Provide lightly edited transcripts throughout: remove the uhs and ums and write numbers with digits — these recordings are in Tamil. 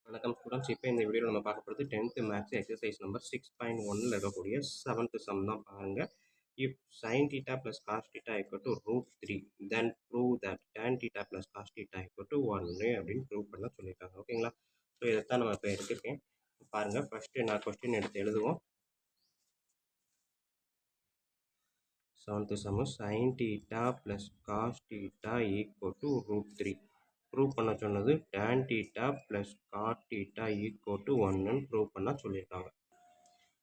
வணக்கம் ஸ்டூடெண்ட்ஸ். இப்போ இந்த வீடியோவில் நம்ம பார்க்க போகிறது 10th மேத்ஸ் எக்ஸசைஸ் நம்பர் 6.1ல் இருக்கக்கூடிய 7th சம் தான் பாருங்க. If sin theta plus cos theta equal to √3 then prove that tan theta plus cos theta equal to 1 அப்படின்னு ப்ரூவ் பண்ண சொல்லியிருக்காங்க. ஓகேங்களா? ஸோ இதைத்தான் நம்ம இப்போ எடுத்துருக்கேன். பாருங்க, ஃபர்ஸ்ட் நான் கொஸ்டின் எடுத்து எழுதுவோம். 7th sum sin theta plus cos theta equal to √3 prove பண்ண சொன்னது tan theta plus cot theta equal to 1ன்னு ப்ரூவ் பண்ண சொல்லியிருக்காங்க.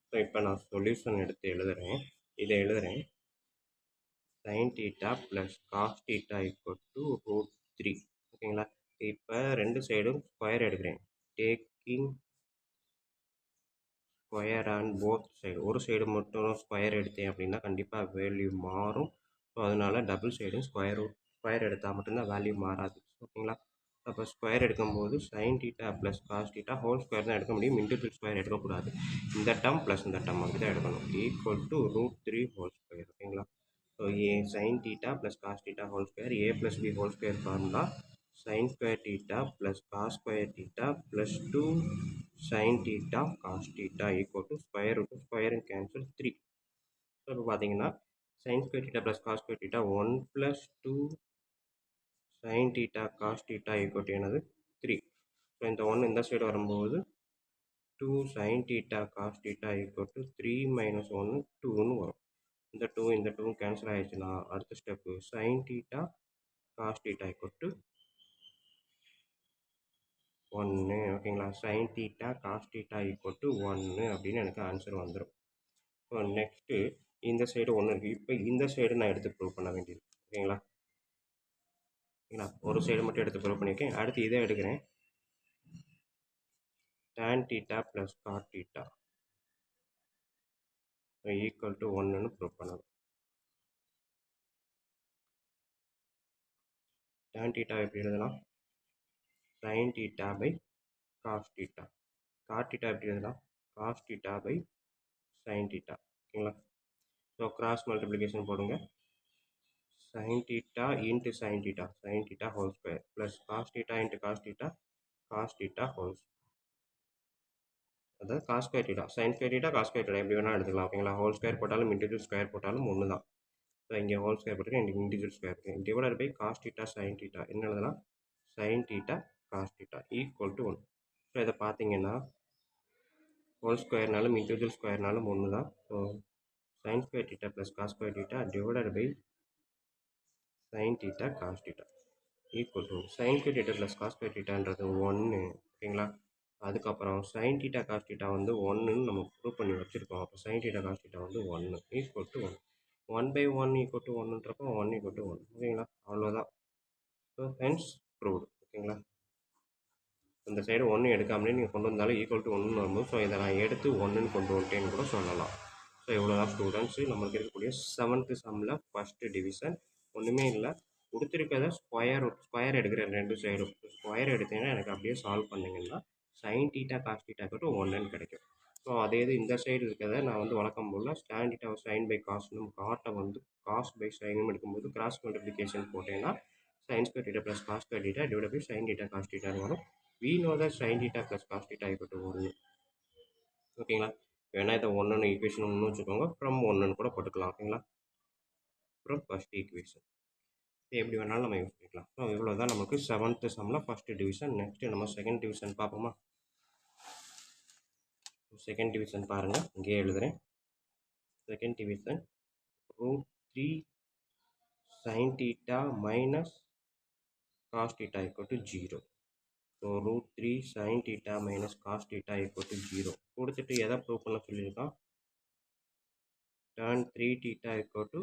ஸோ இப்போ நான் சொல்யூஷன் எடுத்து எழுதுகிறேன். இதை எழுதுகிறேன். sin theta plus cos theta equal to √3. ஓகேங்களா? இப்போ ரெண்டு சைடும் ஸ்கொயர் எடுக்கிறேன். Taking square and both side. ஒரு சைடு மட்டும் ஸ்கொயர் எடுத்தேன் அப்படின்னா கண்டிப்பாக வேல்யூ மாறும். ஸோ அதனால டபுள் சைடும் ஸ்கொயர் எடுத்தால் மட்டும்தான் வேல்யூ மாறாது. ஓகேங்களா? அப்போ ஸ்கொயர் எடுக்கும்போது sine theta plus cos theta whole square தான் எடுக்க முடியும். இன்டிவிஜுவல் ஸ்கொயர் எடுக்கக்கூடாது. இந்த டேர்ம் ப்ளஸ் இந்த டேர்ம் அப்படி தான் எடுக்கணும். Equal to √3 whole square. ஓகேங்களா? So a sine theta plus cos theta whole square A plus B whole square formula sin square theta plus cos square theta plus 2 sin theta cos theta equal to square root of square and cancel 3. So இப்போ பார்த்தீங்கன்னா sin square theta plus cos square theta 1 plus 2 sin theta cos theta equal to என்னது 3. ஸோ இந்த 1 இந்த சைடு வரும்போது 2 sin theta cos theta equal to 3 minus 1 2ன்னு வரும். இந்த 2 இந்த 2 கேன்சல் ஆயிடுச்சுன்னா அடுத்த step sin theta cos theta equal to 1. ஓகேங்களா? sin theta cos theta equal to 1 அப்படின்னு எனக்கு ஆன்சர் வந்துடும். ஸோ நெக்ஸ்ட்டு இந்த சைடு 1 இருக்குது. இப்போ இந்த சைடு நான் எடுத்து ப்ரூவ் பண்ண வேண்டியது. ஓகேங்களா? ஓகேங்களா? ஒரு சைடு மட்டும் எடுத்து ப்ரூவ் பண்ணியிருக்கேன். அடுத்து இதை எடுக்கிறேன். tan theta plus cot theta equal to 1ன்னு ப்ரூவ் பண்ணணும். tan theta எப்படி எழுதலாம்? sin theta by cos theta. cot theta எப்படி எழுதலாம்? cos theta by sin theta. ஓகேங்களா? ஸோ கிராஸ் மல்டிப்ளிகேஷன் போடுங்க. sin theta into sin theta whole square plus cos theta into cos theta whole square. அதாவது cos square theta sin square theta cos square theta எப்படி வேணால் எடுத்துக்கலாம். ஓகேங்களா? ஹோல் ஸ்கொயர் போட்டாலும் இன்டிஜுவல் ஸ்கொயர் போட்டாலும் ஒன்று தான். ஸோ இங்கே ஹோல் ஸ்கொயர் போட்டுருக்கு, இங்கே இன்டிஜுவல் ஸ்கொயர் இருக்குது. Divided by cos theta sin theta என்ன எழுதலாம்? sin theta cos theta equal to 1. So இதை பார்த்தீங்கன்னா ஹோல் ஸ்கொயர்னாலும் இன்டிஜுவல் ஸ்கொயர்னாலும் ஒன்று தான். So sin square theta plus cos square theta divided by sin theta cos theta equal to sin square theta plus cos square thetaன்றது 1. ஓகேங்களா? அதுக்கப்புறம் sin theta cos theta வந்து 1ன்னு நம்ம ப்ரூவ் பண்ணி வச்சுருக்கோம். அப்போ sin theta cos theta வந்து 1 ஈக்குவல் டு 1. 1/1 ஈக்குவல் டு 1ன்றப்போ 1 ஈக்குவல் டு 1. ஓகேங்களா? அவ்வளோதான். So hence proved. ஓகேங்களா? இந்த சைடு 1 எடுக்காமலே நீங்கள் கொண்டு வந்தாலும் ஈக்குவல் டு 1ன்னு வரும்போது ஸோ இதை நான் எடுத்து 1ன்னு கொண்டு வந்துட்டேன்னு கூட சொல்லலாம். ஸோ இவ்வளோதான் ஸ்டூடெண்ட்ஸு நம்மளுக்கு இருக்கக்கூடிய 7th சம்மில் ஃபஸ்ட்டு டிவிஷன். ஒன்றுமே இல்லை, கொடுத்துருக்கத ஸ்கொயர் எடுக்கிறேன். ரெண்டு சைடும் ஸ்கொயர் எடுத்தீங்கன்னா எனக்கு அப்படியே சால்வ் பண்ணிங்கன்னா sin theta cos theta க்கு 1ன்னு கிடைக்கும். ஸோ அதே இது இந்த சைடு இருக்கிறத நான் வந்து வழக்கம் போல் tan theta sin by cosன்னு காட்டை வந்து cos by sin எடுக்கும்போது கிராஸ் மல்டிப்ளிகேஷன் போட்டேன்னா sin square theta plus cos square theta divided by sin theta cos theta வரும். we know that sin theta plus cos theta equal to 1. ஓகேங்களா? வேணா இதை 1ன்னு ஈக்குவேஷன் 1 வச்சுக்கோங்க, ஃப்ரம் 1ன்னு கூட போட்டுக்கலாம். ஓகேங்களா? அப்புறம் ஃபர்ஸ்ட் ஈக்குவேஷன் எப்படி வேணாலும் நம்ம யூஸ் பண்ணிக்கலாம். ஸோ இவ்வளோ தான் நமக்கு 7th சம்மில் ஃபஸ்ட்டு டிவிஷன். நெக்ஸ்ட்டு நம்ம செகண்ட் டிவிஷன் பார்ப்போமா? செகண்ட் டிவிஷன் பாருங்கள், இங்கேயே எழுதுகிறேன். Second division √3 sin theta minus cos theta equal to 0. So √3 sin theta minus cos theta equal to 0 கொடுத்துட்டு எதை ப்ரூவ் பண்ண சொல்லியிருக்கான்? tan 3 theta equal to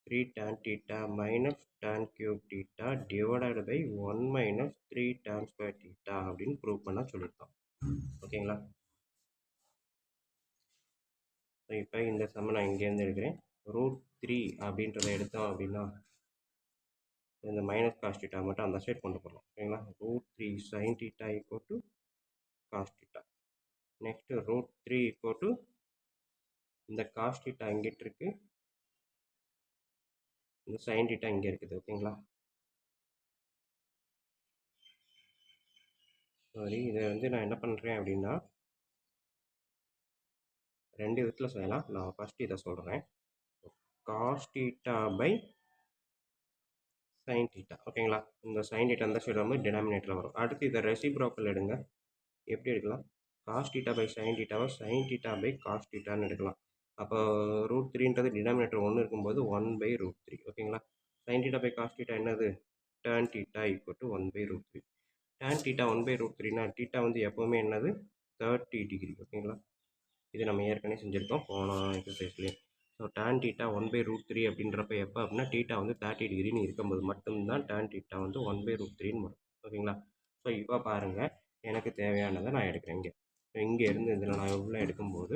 3 tan theta minus tan cube theta divided by 1 minus 3 tan square theta அப்படின்னு ப்ரூவ் பண்ண சொல்லியிருக்கான். ஓகேங்களா? ஸோ இப்போ இந்த சம்மை நான் இங்கேருந்து எடுக்கிறேன். √3 அப்படின்றத எடுத்தோம் அப்படின்னா இந்த மைனஸ் காஸ் theta மட்டும் அந்த சைட் கொண்டு போகலாம். ஓகேங்களா? √3 sin theta equal to cos theta. Next √3 equal to இந்த cos theta இங்கிட்டு இருக்கு, இந்த sin theta இங்கே இருக்குது. ஓகேங்களா? சரி, இதை வந்து நான் என்ன பண்ணுறேன் அப்படின்னா 2 விதத்தில் செய்யலாம். நான் ஃபஸ்ட்டு இதை சொல்கிறேன். Cos theta by sine theta ஓகேங்களா. இந்த சைன் தீட்டா இந்த சைடு வந்து டினாமினேட்டரில் வரும். அடுத்து இதை ரெசிப்ரோக்கல் எடுங்க. எப்படி எடுக்கலாம்? காஸ் தீட்டா பை சைன் தீட்டாவை சைன் தீட்டா பை காஸ் தீட்டான்னு எடுக்கலாம். அப்போ √3ன்றது டினாமினேட்டர் 1 இருக்கும்போது 1/√3 ஓகேங்களா. Sine theta by cos theta என்னது? tan theta equal to 1/√3. tan theta 1/√3னா தீட்டா வந்து எப்போவுமே என்னது? 30 டிகிரி ஓகேங்களா. இது நம்ம ஏற்கனவே செஞ்சுருக்கோம் போன எக்ஸசைஸ்லேயே. ஸோ tan தீட்டா 1/√3 அப்படின்றப்ப எப்போ அப்படின்னா தீட்டா வந்து 30 டிகிரின்னு இருக்கும்போது மட்டும்தான் tan தீட்டா வந்து 1/√3ன்னு வரும் ஓகேங்களா. ஸோ இப்போ பாருங்கள், எனக்கு தேவையானதை நான் எடுக்கிறேன் இங்கே. ஸோ இங்கே இருந்து இதில் நான் எவ்வளோ எடுக்கும்போது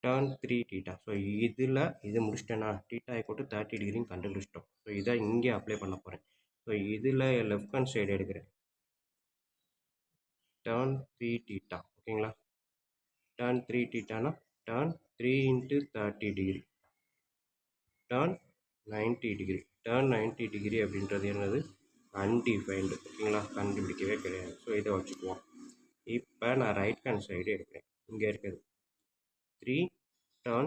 tan 3 தீட்டா. ஸோ இதில் இது முடிச்சிட்டேன்னா தீட்டா ஈக்குவல் டு 30 டிகிரின்னு கண்டுபிடிச்சிட்டோம். ஸோ இதை இங்கே அப்ளை பண்ண போகிறேன். ஸோ இதில் லெஃப்ட் ஹேண்ட் சைடு எடுக்கிறேன். tan 3 தீட்டா ஓகேங்களா. tan 3 தீட்டானா tan 3 × 30 degree tan 90 degree. tan 90 degree அப்படின்றது என்னது? அன்டிஃபைன்டு ஓகேங்களா. கண்டுபிடிக்கவே கிடையாது. ஸோ இதை வச்சுக்குவோம். இப்போ நான் ரைட் ஹேண்ட் சைடு எடுக்கிறேன். இங்கே இருக்குது 3 tan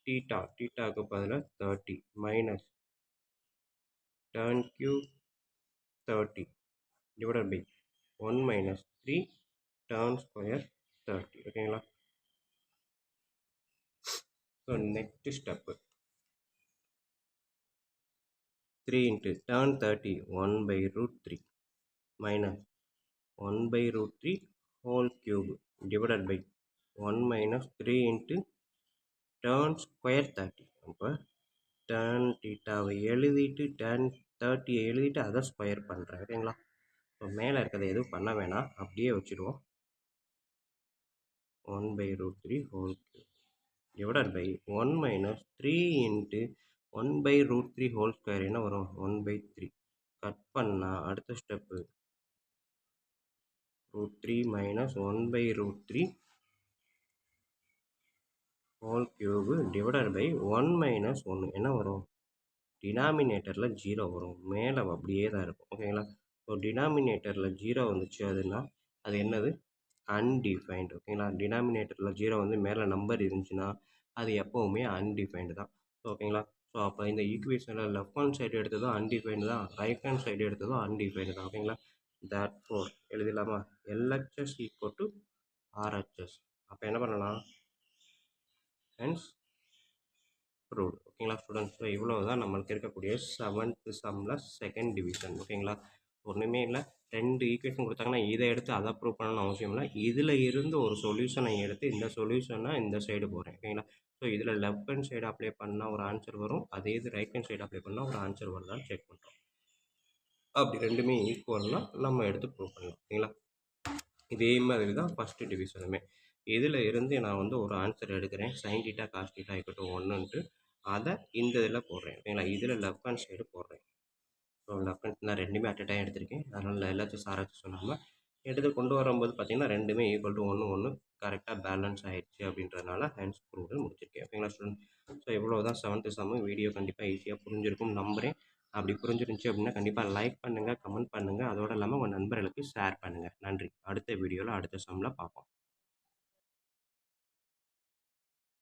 தீட்டா. தீட்டாவுக்கு பதிலாக 30 minus tan cube 30 divided by 1 minus 3 tan square 30 ஓகேங்களா. So next step 3 × tan 30 1/√3 minus 1/√3 whole cube divided by 1 minus 3 × tan square 30. அப்போ tan தீட்டாவை எழுதிட்டு tan 30 எழுதிட்டு அதை ஸ்கொயர் பண்ணுறேன் ஓகேங்களா. ஸோ மேலே இருக்கிறத எதுவும் பண்ண வேணாம், அப்படியே வச்சுடுவோம். 1/√3 whole cube divided by 1 minus 3 × 1/√3 whole square என்ன வரும்? 1/3. கட் பண்ணால் அடுத்த step √3 minus 1/√3 whole cube divided by 1 minus 1 என்ன வரும்? டினாமினேட்டரில் 0 வரும். மேலே அப்படியே தான் இருக்கும் ஓகேங்களா. ஸோ டினாமினேட்டரில் 0 வந்துச்சு அதுன்னா அது என்னது? அன்டிஃபைன்டு ஓகேங்களா. டினாமினேட்டரில் 0 வந்து மேலே நம்பர் இருந்துச்சுன்னா அது எப்போவுமே அன்டிஃபைன்டு தான் ஓகேங்களா. ஸோ அப்போ இந்த ஈக்குவேஷனில் லெஃப்ட் ஹேண்ட் சைடு எடுத்ததும் அன்டிஃபைன்டு தான், ரைட் ஹேண்ட் சைடு எடுத்ததும் அன்டிஃபைன்டு தான் ஓகேங்களா. therefore எழுதிடலாமா? LHS equal to RHS. அப்போ என்ன பண்ணலாம்? ஹென்ஸ் ப்ரூவ்டு ஓகேங்களா ஸ்டூடெண்ட்ஸ். ஸோ இவ்வளோ தான் நம்மளுக்கு இருக்கக்கூடிய 7th சம்மில் செகண்ட் டிவிஷன் ஓகேங்களா. ஒன்றுமே இல்லை, 2 ஈக்குவேஷன் கொடுத்தாங்கன்னா இதை எடுத்து அதை ப்ரூவ் பண்ணணும்னு அவசியம் இல்லை. இதில் இருந்து ஒரு சொல்யூஷனை எடுத்து இந்த சொல்யூஷனை இந்த சைடு போகிறேன் ஓகேங்களா. ஸோ இதில் லெஃப்ட் ஹேண்ட் சைடு அப்ளை பண்ணால் ஒரு ஆன்சர் வரும், அதே இது ரைட் ஹேண்ட் சைடு அப்ளை பண்ணால் ஒரு ஆன்சர் வருதான்னு செக் பண்ணுறோம். அப்படி ரெண்டுமே ஈக்குவல்னால் நம்ம எடுத்து ப்ரூவ் பண்ணலாம் ஓகேங்களா. இதே மாதிரி தான் ஃபஸ்ட்டு டிவிஷனுமே. இதில் இருந்து நான் வந்து ஒரு ஆன்சர் எடுக்கிறேன், sine theta cos theta equal to 1ன்ட்டு அதை இந்த இதில் போடுறேன் ஓகேங்களா. இதில் லெஃப்ட் ஹேண்ட் சைடு போடுறேன். ஸோ லெஃப்ட் ஹேண்ட் நான் ரெண்டுமே அட் டைம் எடுத்திருக்கேன், அதனால் எல்லாத்தையும் சாராச்சு சொல்லாமல் எடுத்து கொண்டு வரும்போது பார்த்தீங்கன்னா ரெண்டுமே ஈக்குவல் டு 1 கரெக்டாக பேலன்ஸ் ஆகிடுச்சு அப்படின்றதுனால ஹேண்ட்ஸ் ப்ரூவ்டு முடிச்சிருக்கேன் ஓகேங்களா ஸ்டூடெண்ட். ஸோ இவ்வளோ தான் 7th சம்மு. வீடியோ கண்டிப்பாக ஈஸியாக புரிஞ்சிருக்கும் நம்புகிறேன். அப்படி புரிஞ்சிருந்துச்சு அப்படின்னா கண்டிப்பாக லைக் பண்ணுங்கள், கமெண்ட் பண்ணுங்கள், அதோடு இல்லாமல் உங்கள் நண்பர்களுக்கு ஷேர் பண்ணுங்கள். நன்றி. அடுத்த வீடியோவில் அடுத்த சம்மில் பார்ப்போம்.